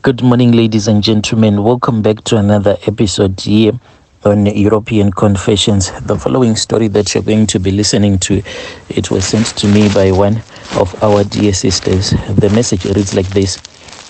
Good morning, ladies and gentlemen. Welcome back to another episode here on European Confessions. The following story that you're going to be listening to, it was sent to me by one of our dear sisters. The message reads like this.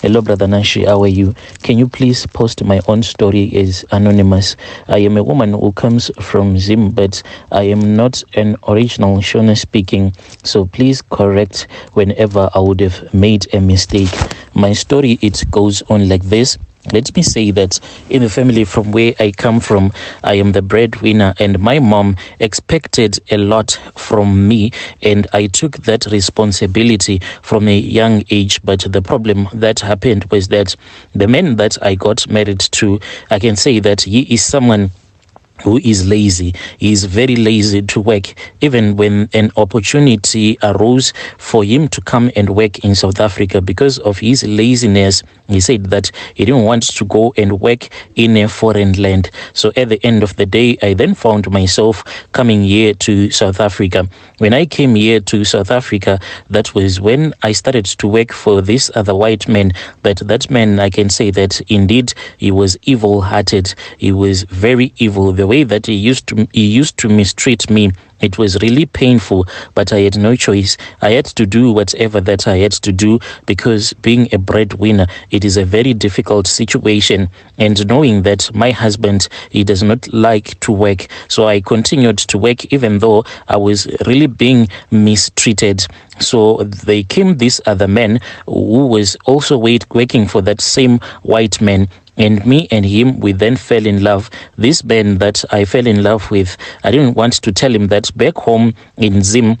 Hello, Brother Nashi, how are you? Can you please post my own story as anonymous? I am a woman who comes from Zim, but I am not an original Shona speaking, so please correct whenever I would have made a mistake. My story, it goes on like this. Let me say that in the family from where I come from, I am the breadwinner, and my mom expected a lot from me, and I took that responsibility from a young age. But the problem that happened was that the man that I got married to, I can say that he is someone who is lazy. He is very lazy to work. Even when an opportunity arose for him to come and work in South Africa, because of his laziness, he said that he didn't want to go and work in a foreign land. So at the end of the day, I then found myself coming here to South Africa. When I came here to South Africa, that was when I started to work for this other white man. But that man, I can say that indeed he was evil-hearted. He was very evil. The way that he used to mistreat me, it was really painful, but I had no choice. I had to do whatever that I had to do, because being a breadwinner, it is a very difficult situation. And knowing that my husband, he does not like to work, so I continued to work even though I was really being mistreated. So they came this other man who was also working for that same white man. And me and him, we then fell in love. This man that I fell in love with, I didn't want to tell him that back home in Zim,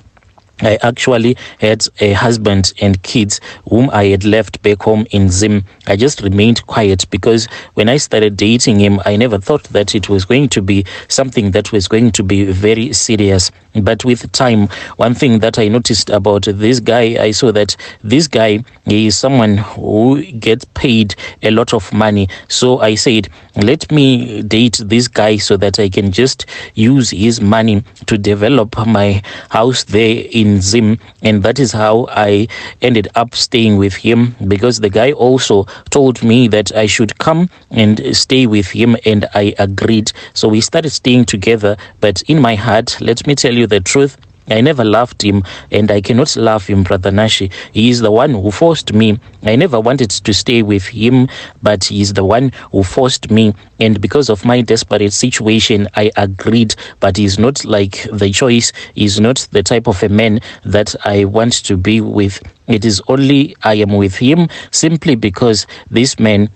I actually had a husband and kids whom I had left back home in Zim. I just remained quiet because when I started dating him, I never thought that it was going to be something that was going to be very serious. But with time, one thing that I noticed about this guy, I saw that this guy, he is someone who gets paid a lot of money. So I said, let me date this guy so that I can just use his money to develop my house there in Zim. And that is how I ended up staying with him, because the guy also told me that I should come and stay with him, and I agreed. So we started staying together. But in my heart, let me tell you the truth, I never loved him, and I cannot love him, Brother Nashi. He is the one who forced me. I never wanted to stay with him, but he is the one who forced me. And because of my desperate situation, I agreed. But he's not like the choice. He's not the type of a man that I want to be with. It is only I am with him simply because this man,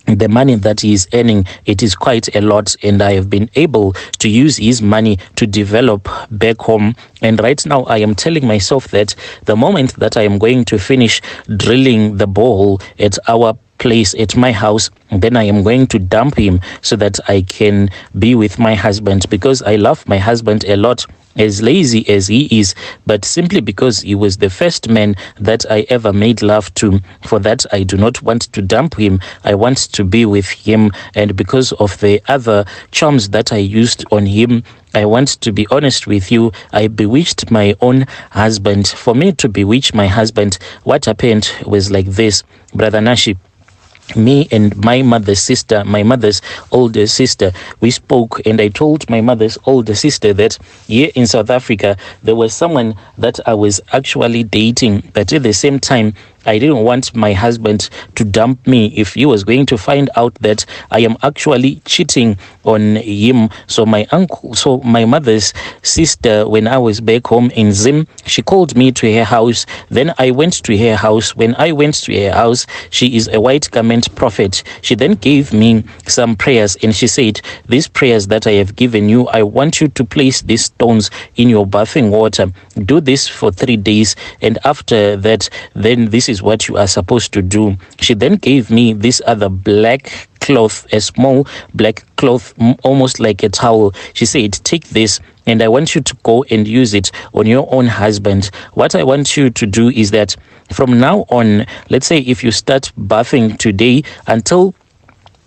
the money that he is earning, it is quite a lot, and I have been able to use his money to develop back home. And right now I am telling myself that the moment that I am going to finish drilling the borehole at our place, at my house, then I am going to dump him so that I can be with my husband, because I love my husband a lot, as lazy as he is, but simply because he was the first man that I ever made love to. For that, I do not want to dump him. I want to be with him. And because of the other charms that I used on him, I want to be honest with you, I bewitched my own husband. For me to bewitch my husband, what happened was like this, Brother Nashi. Me and my mother's older sister, we spoke, and I told my mother's older sister that here in South Africa, there was someone that I was actually dating, but at the same time, I didn't want my husband to dump me if he was going to find out that I am actually cheating on him. So my mother's sister, when I was back home in Zim, she called me to her house. Then I went to her house. When I went to her house, she is a white garment prophet. She then gave me some prayers, and she said, these prayers that I have given you, I want you to place these stones in your bathing water. Do this for 3 days, and after that, then this is what you are supposed to do. She then gave me this other black cloth, a small black cloth, almost like a towel. She said, take this, and I want you to go and use it on your own husband. What I want you to do is that from now on, let's say if you start bathing today until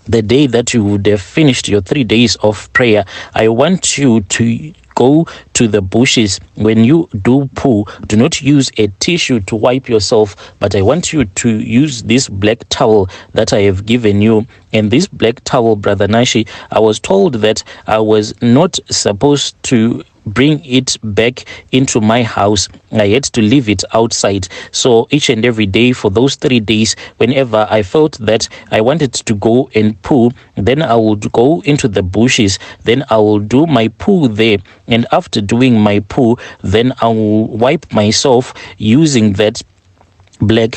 the day that you would have finished your 3 days of prayer, I want you to go to the bushes, when you do poo, do not use a tissue to wipe yourself, but I want you to use this black towel that I have given you. And this black towel, Brother Nashi, I was told that I was not supposed to bring it back into my house. I had to leave it outside. So each and every day for those 3 days, whenever I felt that I wanted to go and poo, then I would go into the bushes, then I will do my poo there, and after doing my poo, then I will wipe myself using that black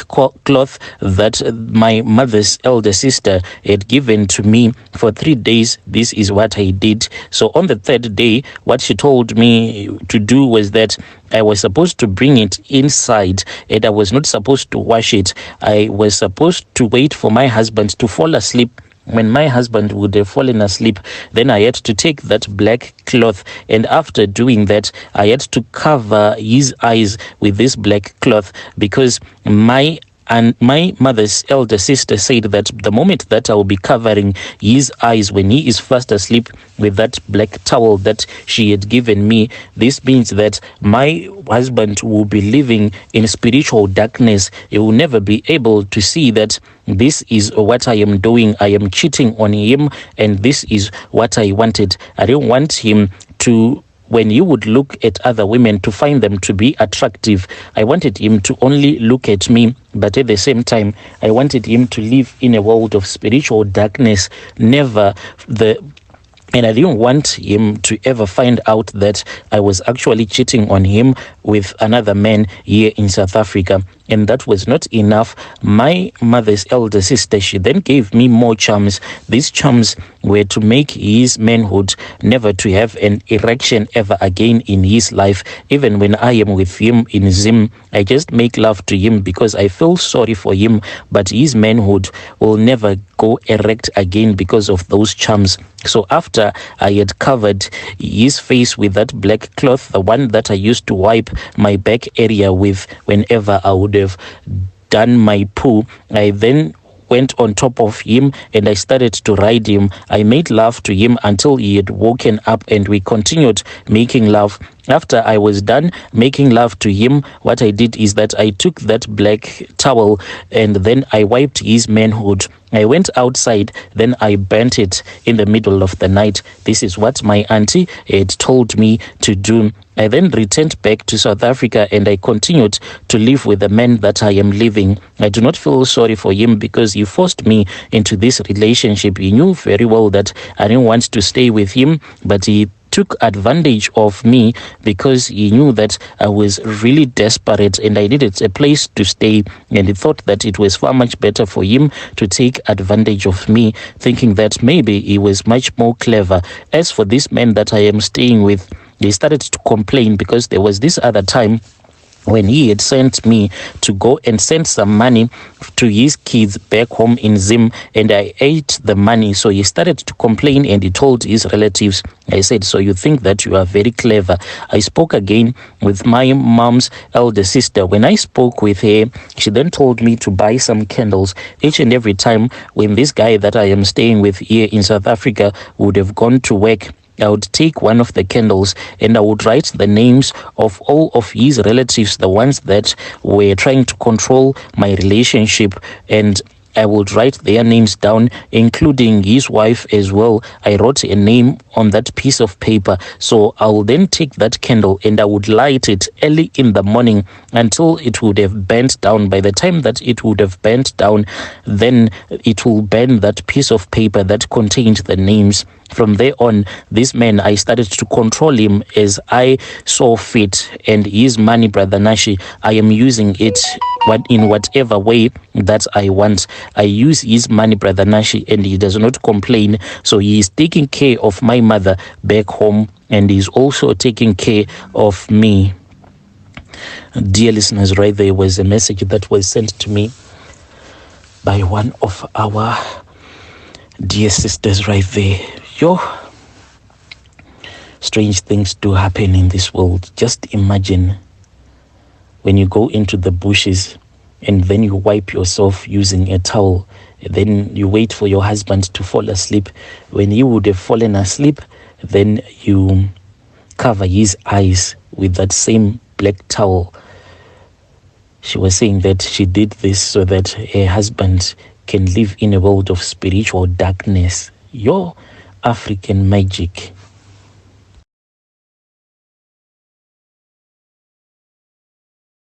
cloth that my mother's elder sister had given to me for 3 days. This is what I did. So on the 3rd day, what she told me to do was that I was supposed to bring it inside and I was not supposed to wash it. I was supposed to wait for my husband to fall asleep. When my husband would have fallen asleep, then I had to take that black cloth, and after doing that, I had to cover his eyes with this black cloth, because my mother's elder sister said that the moment that I will be covering his eyes when he is fast asleep with that black towel that she had given me, this means that my husband will be living in spiritual darkness. He will never be able to see that this is what I am doing. I am cheating on him, and this is what I wanted. I don't want him to, when he would look at other women, to find them to be attractive. I wanted him to only look at me, but at the same time, I wanted him to live in a world of spiritual darkness. And I didn't want him to ever find out that I was actually cheating on him with another man here in South Africa. And that was not enough. My mother's elder sister, she then gave me more charms. These charms were to make his manhood never to have an erection ever again in his life. Even when I am with him in Zim, I just make love to him because I feel sorry for him, but his manhood will never go erect again because of those charms. So after I had covered his face with that black cloth, the one that I used to wipe my back area with whenever I would have done my poo, I then went on top of him and I started to ride him. I made love to him until he had woken up, and we continued making love. After I was done making love to him, what I did is that I took that black towel and then I wiped his manhood. I went outside, then I burnt it in the middle of the night. This is what my auntie had told me to do. I then returned back to South Africa and I continued to live with the man that I am living. I do not feel sorry for him because he forced me into this relationship. He knew very well that I didn't want to stay with him, but he took advantage of me because he knew that I was really desperate and I needed a place to stay, and he thought that it was far much better for him to take advantage of me, thinking that maybe he was much more clever. As for this man that I am staying with, he started to complain because there was this other time when he had sent me to go and send some money to his kids back home in Zim, and I ate the money. So he started to complain and he told his relatives. I said, so you think that you are very clever? I spoke again with my mom's elder sister. When I spoke with her, she then told me to buy some candles. Each and every time when this guy that I am staying with here in South Africa would have gone to work, I would take one of the candles and I would write the names of all of his relatives, the ones that were trying to control my relationship, and I would write their names down, including his wife as well. I wrote a name on that piece of paper. So I will then take that candle and I would light it early in the morning until it would have burnt down. By the time that it would have burnt down, then it will burn that piece of paper that contained the names. From there on, this man, I started to control him as I saw fit, and his money, Brother Nashi, I am using it in whatever way that I want. I use his money, Brother Nashi, and he does not complain. So he is taking care of my mother back home, and he's also taking care of me. Dear listeners, right there was a message that was sent to me by one of our dear sisters right there. Strange things do happen in this world. Just imagine when you go into the bushes and then you wipe yourself using a towel, then you wait for your husband to fall asleep. When he would have fallen asleep, then you cover his eyes with that same black towel. She was saying that she did this so that her husband can live in a world of spiritual darkness. Your African magic.